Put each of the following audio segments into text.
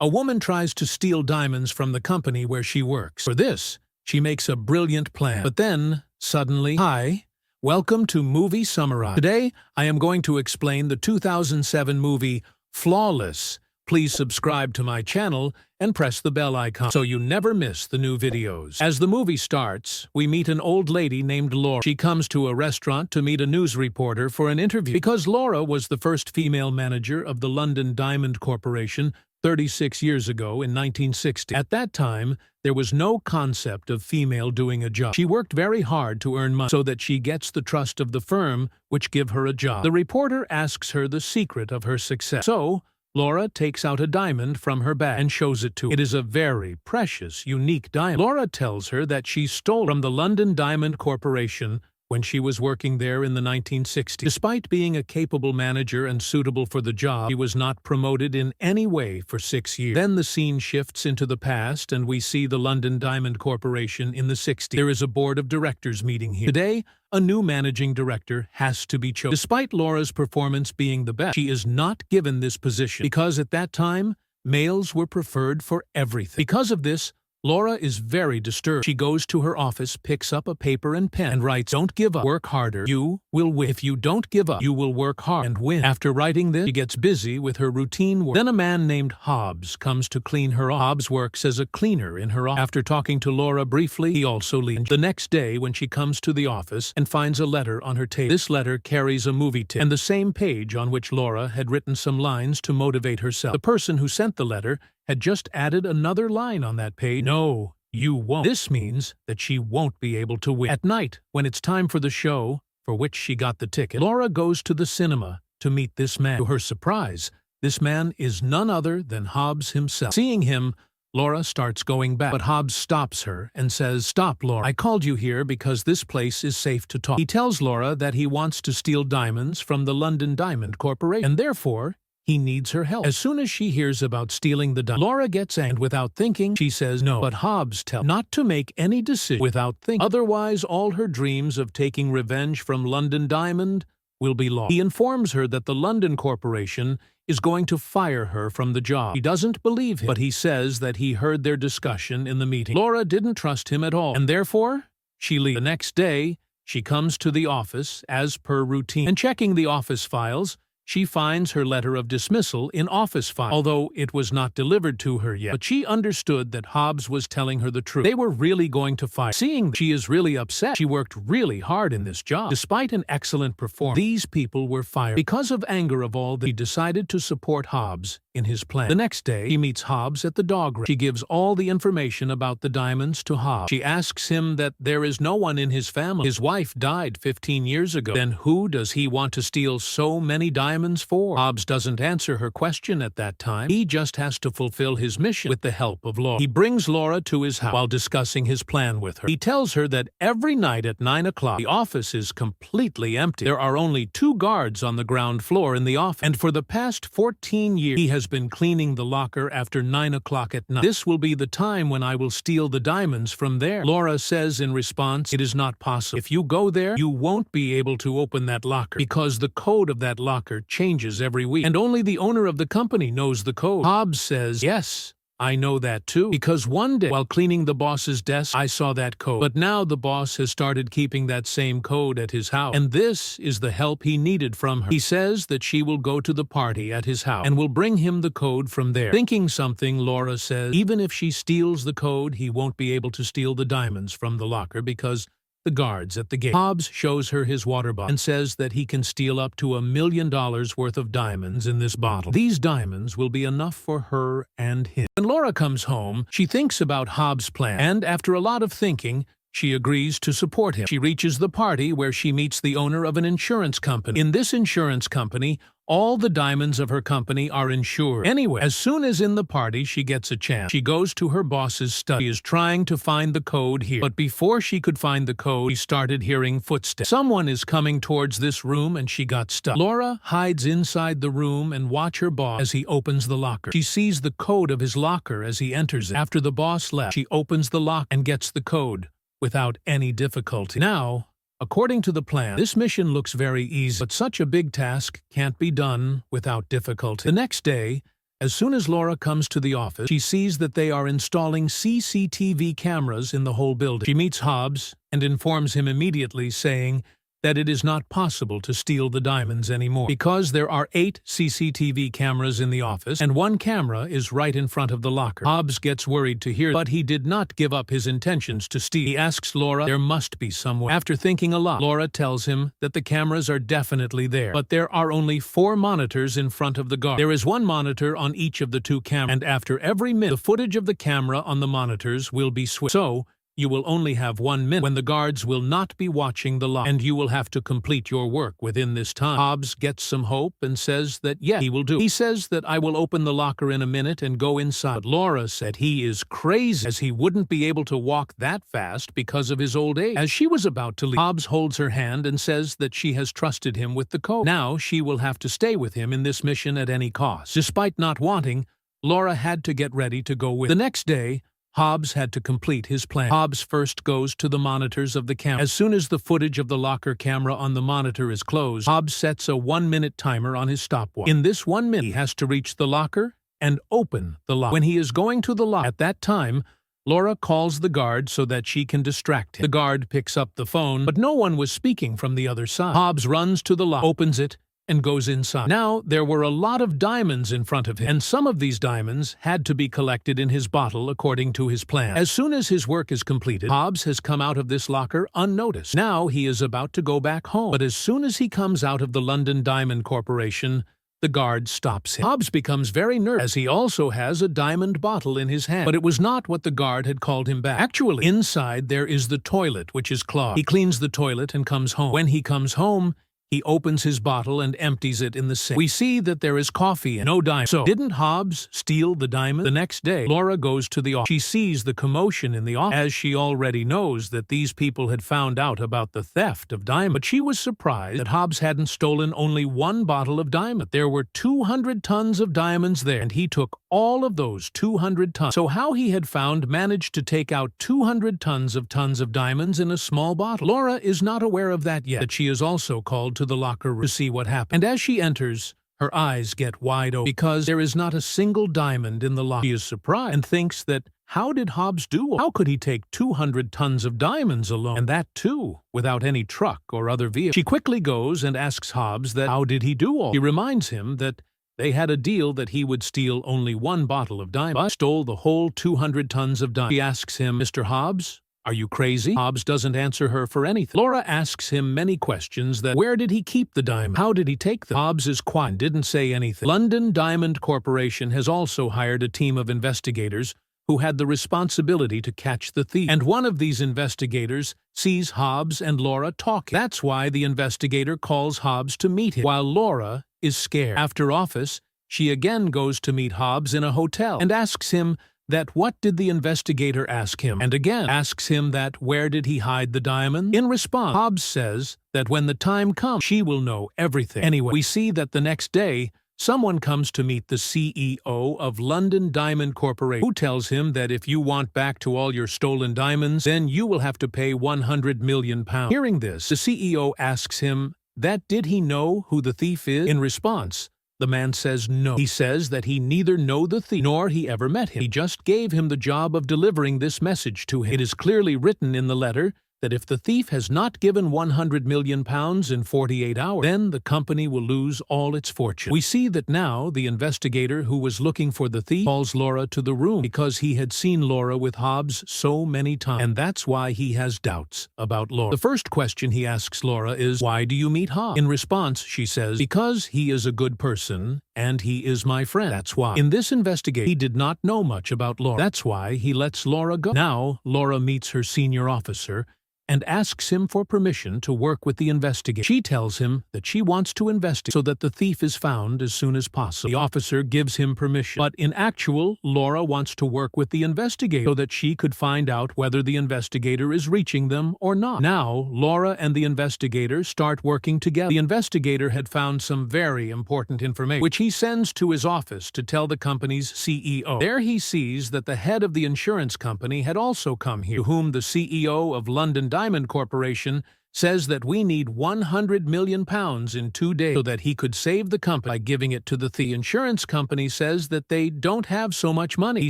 A woman tries to steal diamonds from the company where she works. For this, she makes a brilliant plan. But then, suddenly, hi, welcome to Movie Summarize. Today, I am going to explain the 2007 movie Flawless. Please subscribe to my channel and press the bell icon so you never miss the new videos. As the movie starts, we meet an old lady named Laura. She comes to a restaurant to meet a news reporter for an interview. Because Laura was the first female manager of the London Diamond Corporation 36 years ago in 1960. At that time, there was no concept of female doing a job. She worked very hard to earn money so that she gets the trust of the firm, which give her a job. The reporter asks her the secret of her success. So, Laura takes out a diamond from her bag and shows it to her. It is a very precious, unique diamond. Laura tells her that she stole from the London Diamond Corporation when she was working there in the 1960s. Despite being a capable manager and suitable for the job, she was not promoted in any way for 6 years. Then the scene shifts into the past and we see the London Diamond Corporation in the 60s. There is a board of directors meeting here. Today, a new managing director has to be chosen. Despite Laura's performance being the best, she is not given this position because at that time, males were preferred for everything. Because of this, Laura is very disturbed. She goes to her office, picks up a paper and pen, and writes, "Don't give up. Work harder. You will win. If you don't give up, you will work hard and win." After writing this, she gets busy with her routine work. Then a man named Hobbs comes to clean her office. Hobbs works as a cleaner in her office. After talking to Laura briefly, he also leaves. The next day, when she comes to the office and finds a letter on her table, this letter carries a movie tip and the same page on which Laura had written some lines to motivate herself. The person who sent the letter had just added another line on that page. "No, you won't." This means that she won't be able to win. At night, when it's time for the show, for which she got the ticket, Laura goes to the cinema to meet this man. To her surprise, this man is none other than Hobbs himself. Seeing him, Laura starts going back, but Hobbs stops her and says, "Stop, Laura. I called you here because this place is safe to talk." He tells Laura that he wants to steal diamonds from the London Diamond Corporation, and therefore, he needs her help. As soon as she hears about stealing the diamond, Laura gets angry. Without thinking, she says no. But Hobbs tells her not to make any decision without thinking. Otherwise, all her dreams of taking revenge from London Diamond will be lost. He informs her that the London Corporation is going to fire her from the job. She doesn't believe him, but he says that he heard their discussion in the meeting. Laura didn't trust him at all, and therefore, she leaves. The next day, she comes to the office as per routine, and checking the office files, she finds her letter of dismissal in office file, although it was not delivered to her yet. But she understood that Hobbs was telling her the truth. They were really going to fire. Seeing that she is really upset, she worked really hard in this job. Despite an excellent performance, these people were fired. Because of anger of all, she decided to support Hobbs in his plan. The next day, she meets Hobbs at the dog run. She gives all the information about the diamonds to Hobbs. She asks him that there is no one in his family. His wife died 15 years ago. Then who does he want to steal so many diamonds for? Hobbs doesn't answer her question at that time. He just has to fulfill his mission with the help of Laura. He brings Laura to his house while discussing his plan with her. He tells her that every night at 9 o'clock, the office is completely empty. There are only 2 guards on the ground floor in the office, and for the past 14 years, he has been cleaning the locker after 9 o'clock at night. This will be the time when I will steal the diamonds from there. Laura says in response, "It is not possible. If you go there, you won't be able to open that locker because the code of that locker changes every week, and only the owner of the company knows the code." Hobbs says, "Yes, I know that too, because one day while cleaning the boss's desk, I saw that code. But now the boss has started keeping that same code at his house, and this is the help he needed from her." He says that she will go to the party at his house and will bring him the code from there. Thinking something, Laura says, even if she steals the code, he won't be able to steal the diamonds from the locker because the guards at the gate. Hobbs shows her his water bottle and says that he can steal up to $1 million worth of diamonds in this bottle. These diamonds will be enough for her and him. When Laura comes home, she thinks about Hobbs' plan, and after a lot of thinking, she agrees to support him. She reaches the party where she meets the owner of an insurance company. In this insurance company, all the diamonds of her company are insured. Anyway, as soon as in the party she gets a chance, she goes to her boss's study. She is trying to find the code here. But before she could find the code, she started hearing footsteps. Someone is coming towards this room and she got stuck. Laura hides inside the room and watch her boss as he opens the locker. She sees the code of his locker as he enters it. After the boss left, she opens the lock and gets the code without any difficulty. Now, according to the plan, this mission looks very easy, but such a big task can't be done without difficulty. The next day, As soon as Laura comes to the office, she sees that they are installing CCTV cameras in the whole building. She meets Hobbs and informs him immediately, saying that it is not possible to steal the diamonds anymore because there are 8 CCTV cameras in the office and 1 camera is right in front of the locker. Hobbs gets worried to hear, but he did not give up his intentions to steal. He asks Laura there must be some way. After thinking a lot, Laura tells him that the cameras are definitely there, but there are only 4 monitors in front of the guard. There is 1 monitor on each of the 2 cameras, and after every minute, the footage of the camera on the monitors will be switched. So, you will only have 1 minute when the guards will not be watching the lock, and you will have to complete your work within this time. Hobbs gets some hope and says that yes, he will do. He says that I will open the locker in a minute and go inside. But Laura said he is crazy, as he wouldn't be able to walk that fast because of his old age. As she was about to leave, Hobbs holds her hand and says that she has trusted him with the code. Now she will have to stay with him in this mission at any cost. Despite not wanting, Laura had to get ready to go with. The next day, Hobbs had to complete his plan. Hobbs first goes to the monitors of the camera. As soon as the footage of the locker camera on the monitor is closed, Hobbs sets a 1-minute timer on his stopwatch. In this 1 minute, he has to reach the locker and open the lock. When he is going to the lock, at that time, Laura calls the guard so that she can distract him. The guard picks up the phone, but no one was speaking from the other side. Hobbs runs to the lock, opens it, and goes inside. Now, there were a lot of diamonds in front of him, and some of these diamonds had to be collected in his bottle according to his plan. As soon as his work is completed, Hobbs has come out of this locker unnoticed. Now he is about to go back home, but as soon as he comes out of the London Diamond Corporation, the guard stops him. Hobbs becomes very nervous, as he also has a diamond bottle in his hand. But it was not what the guard had called him back. Actually, inside there is the toilet, which is clogged. He cleans the toilet and comes home. When he comes home, he opens his bottle and empties it in the sink. We see that there is coffee and no diamond. So, didn't Hobbs steal the diamond? The next day, Laura goes to the office. She sees the commotion in the office, as she already knows that these people had found out about the theft of diamonds. But she was surprised that Hobbs hadn't stolen only 1 bottle of diamond. There were 200 tons of diamonds there, and he took all of those 200 tons. So how he had managed to take out 200 tons of diamonds in a small bottle. Laura is not aware of that yet, that she is also called to the locker room to see what happened. And as she enters, her eyes get wide open because there is not a single diamond in the locker. She is surprised and thinks that how did Hobbs do it? How could he take 200 tons of diamonds alone? And that too, without any truck or other vehicle. She quickly goes and asks Hobbs that how did he do all? He reminds him that they had a deal that he would steal only 1 bottle of diamonds, but stole the whole 200 tons of diamonds. She asks him, Mr. Hobbs, are you crazy? Hobbs doesn't answer her for anything. Laura asks him many questions that where did he keep the diamond? How did he take them? Hobbs is quiet and didn't say anything. London Diamond Corporation has also hired a team of investigators who had the responsibility to catch the thief. And one of these investigators sees Hobbs and Laura talking. That's why the investigator calls Hobbs to meet him, while Laura is scared. After office, she again goes to meet Hobbs in a hotel and asks him that what did the investigator ask him, and again asks him that where did he hide the diamond? In response, Hobbs says that when the time comes, she will know everything. Anyway, we see that the next day, someone comes to meet the CEO of London Diamond Corporation, who tells him that if you want back to all your stolen diamonds, then you will have to pay £100 million. Hearing this, the CEO asks him that did he know who the thief is? In response, the man says no. He says that he neither know the thief nor he ever met him. He just gave him the job of delivering this message to him. It is clearly written in the letter that if the thief has not given £100 million in 48 hours, then the company will lose all its fortune. We see that now the investigator who was looking for the thief calls Laura to the room because he had seen Laura with Hobbs so many times, and that's why he has doubts about Laura. The first question he asks Laura is, why do you meet Hobbs? In response, she says, because he is a good person and he is my friend. That's why. In this investigation, he did not know much about Laura. That's why he lets Laura go. Now, Laura meets her senior officer and asks him for permission to work with the investigator. She tells him that she wants to investigate so that the thief is found as soon as possible. The officer gives him permission, but in actual, Laura wants to work with the investigator so that she could find out whether the investigator is reaching them or not. Now, Laura and the investigator start working together. The investigator had found some very important information, which he sends to his office to tell the company's CEO. There he sees that the head of the insurance company had also come here, to whom the CEO of London Diamond Corporation says that we need £100 million in 2 days so that he could save the company by giving it to the thief. The insurance company says that they don't have so much money. He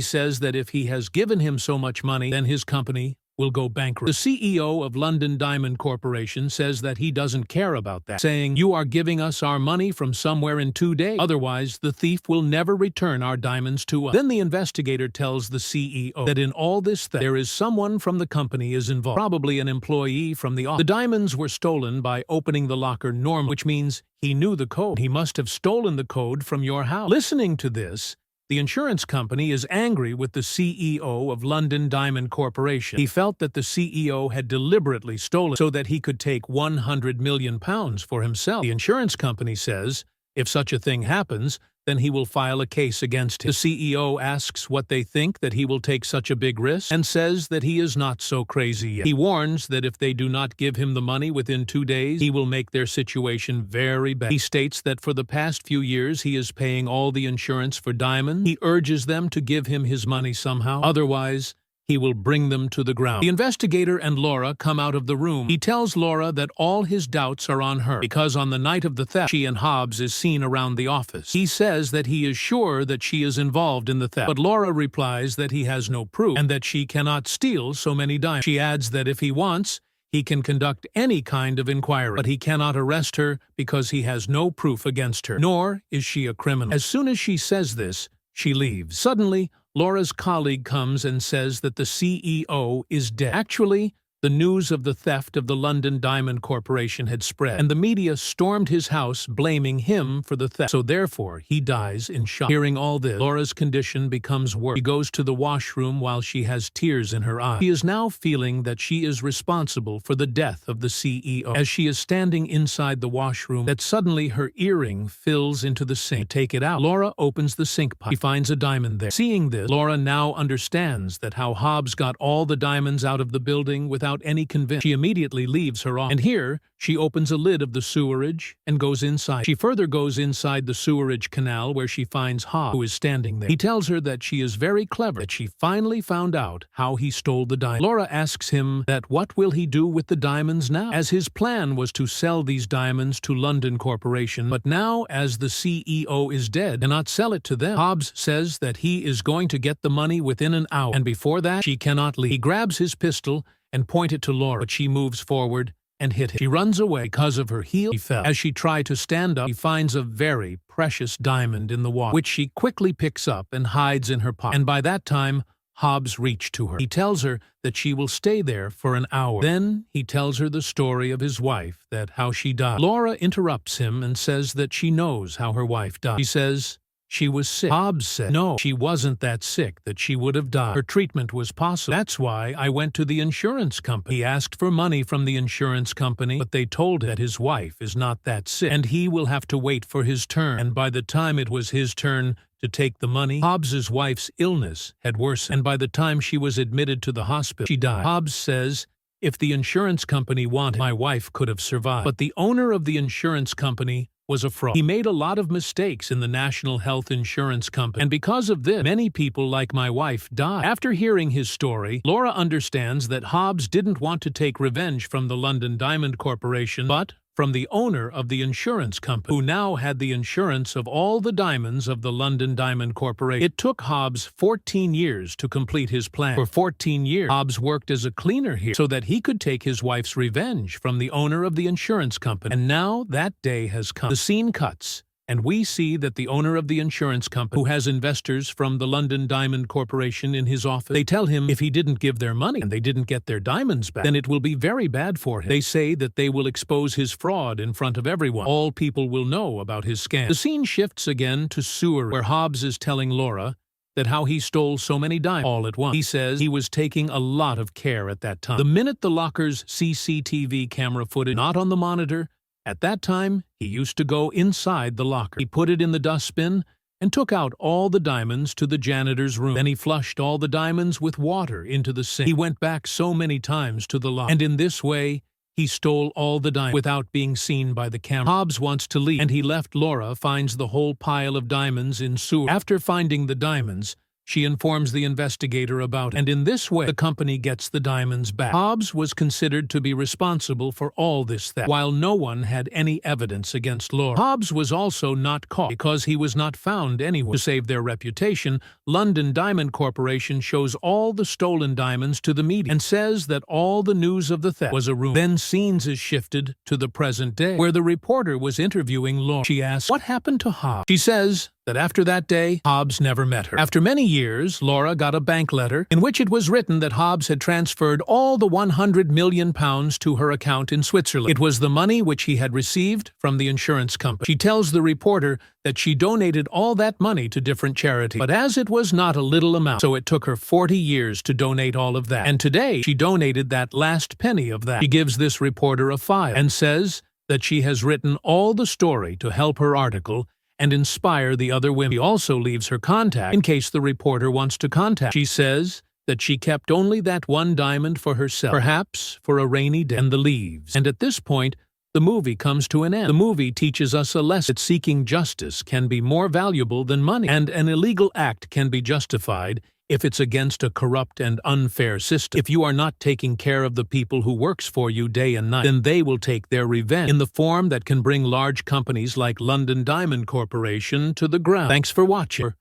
says that if he has given him so much money, then his company will go bankrupt. The CEO of London Diamond Corporation says that he doesn't care about that, saying, "You are giving us our money from somewhere in 2 days. Otherwise, the thief will never return our diamonds to us." Then the investigator tells the CEO that in all this theft, there is someone from the company is involved, probably an employee from the office. The diamonds were stolen by opening the locker normally, which means he knew the code. He must have stolen the code from your house. Listening to this, the insurance company is angry with the CEO of London Diamond Corporation. He felt that the CEO had deliberately stolen so that he could take £100 million for himself. The insurance company says, if such a thing happens, then he will file a case against him. The CEO asks what they think that he will take such a big risk and says that he is not so crazy yet. He warns that if they do not give him the money within 2 days, he will make their situation very bad. He states that for the past few years he is paying all the insurance for diamonds. He urges them to give him his money somehow, otherwise he will bring them to the ground. The investigator and Laura come out of the room. He tells Laura that all his doubts are on her, because on the night of the theft, she and Hobbs is seen around the office. He says that he is sure that she is involved in the theft, but Laura replies that he has no proof and that she cannot steal so many diamonds. She adds that if he wants, he can conduct any kind of inquiry, but he cannot arrest her because he has no proof against her, nor is she a criminal. As soon as she says this, she leaves. Suddenly, Laura's colleague comes and says that the CEO is dead. Actually, the news of the theft of the London Diamond Corporation had spread, and the media stormed his house, blaming him for the theft. So therefore, he dies in shock. Hearing all this, Laura's condition becomes worse. She goes to the washroom while she has tears in her eyes. She is now feeling that she is responsible for the death of the CEO. As she is standing inside the washroom, that suddenly her earring fills into the sink. To take it out, Laura opens the sink pipe. She finds a diamond there. Seeing this, Laura now understands that how Hobbs got all the diamonds out of the building without any convincing. She immediately leaves her office. And here, she opens a lid of the sewerage and goes inside. She further goes inside the sewerage canal where she finds Hobbs, who is standing there. He tells her that she is very clever, that she finally found out how he stole the diamonds. Laura asks him that what will he do with the diamonds now, as his plan was to sell these diamonds to London Corporation, but now as the CEO is dead, cannot sell it to them. Hobbs says that he is going to get the money within an hour, and before that, she cannot leave. He grabs his pistol and point it to Laura, but she moves forward and hit him. She runs away because of her heel. She fell. As she tried to stand up, she finds a very precious diamond in the water, which she quickly picks up and hides in her pocket. And by that time, Hobbs reached to her. He tells her that she will stay there for an hour. Then he tells her the story of his wife, that how she died. Laura interrupts him and says that she knows how her wife died. She says she was sick. Hobbs said, no, she wasn't that sick that she would have died. Her treatment was possible. That's why I went to the insurance company. He asked for money from the insurance company, but they told him that his wife is not that sick, and he will have to wait for his turn. And by the time it was his turn to take the money, Hobbs's wife's illness had worsened, and by the time she was admitted to the hospital, she died. Hobbs says, if the insurance company wanted, my wife could have survived. But the owner of the insurance company was a fraud. He made a lot of mistakes in the National Health Insurance Company, and because of this, many people like my wife died. After hearing his story, Laura understands that Hobbs didn't want to take revenge from the London Diamond Corporation, but from the owner of the insurance company, who now had the insurance of all the diamonds of the London Diamond Corporation. It took Hobbs 14 years to complete his plan. For 14 years, Hobbs worked as a cleaner here so that he could take his wife's revenge from the owner of the insurance company. And now that day has come. The scene cuts, and we see that the owner of the insurance company, who has investors from the London Diamond Corporation in his office, they tell him if he didn't give their money and they didn't get their diamonds back, then it will be very bad for him. They say that they will expose his fraud in front of everyone. All people will know about his scam. The scene shifts again to sewer, where Hobbs is telling Laura that how he stole so many diamonds all at once. He says he was taking a lot of care at that time. The minute the locker's CCTV camera footage not on the monitor, at that time, he used to go inside the locker. He put it in the dustbin and took out all the diamonds to the janitor's room. Then he flushed all the diamonds with water into the sink. He went back so many times to the locker, and in this way, he stole all the diamonds without being seen by the camera. Hobbs wants to leave, and he left. Laura finds the whole pile of diamonds in sewer. After finding the diamonds, she informs the investigator about it, and in this way, the company gets the diamonds back. Hobbs was considered to be responsible for all this theft, while no one had any evidence against Laura. Hobbs was also not caught because he was not found anywhere. To save their reputation, London Diamond Corporation shows all the stolen diamonds to the media and says that all the news of the theft was a rumor. Then scenes is shifted to the present day, where the reporter was interviewing Laura. She asks, "What happened to Hobbs?" She says that after that day, Hobbs never met her. After many years, Laura got a bank letter in which it was written that Hobbs had transferred all the £100 million to her account in Switzerland. It was the money which he had received from the insurance company. She tells the reporter that she donated all that money to different charities, but as it was not a little amount, so it took her 40 years to donate all of that. And today, she donated that last penny of that. She gives this reporter a file and says that she has written all the story to help her article and inspire the other women. She also leaves her contact in case the reporter wants to contact. She says that she kept only that one diamond for herself, perhaps for a rainy day, and the leaves. And at this point, the movie comes to an end. The movie teaches us a lesson that seeking justice can be more valuable than money, and an illegal act can be justified if it's against a corrupt and unfair system. If you are not taking care of the people who works for you day and night, then they will take their revenge in the form that can bring large companies like London Diamond Corporation to the ground. Thanks for watching.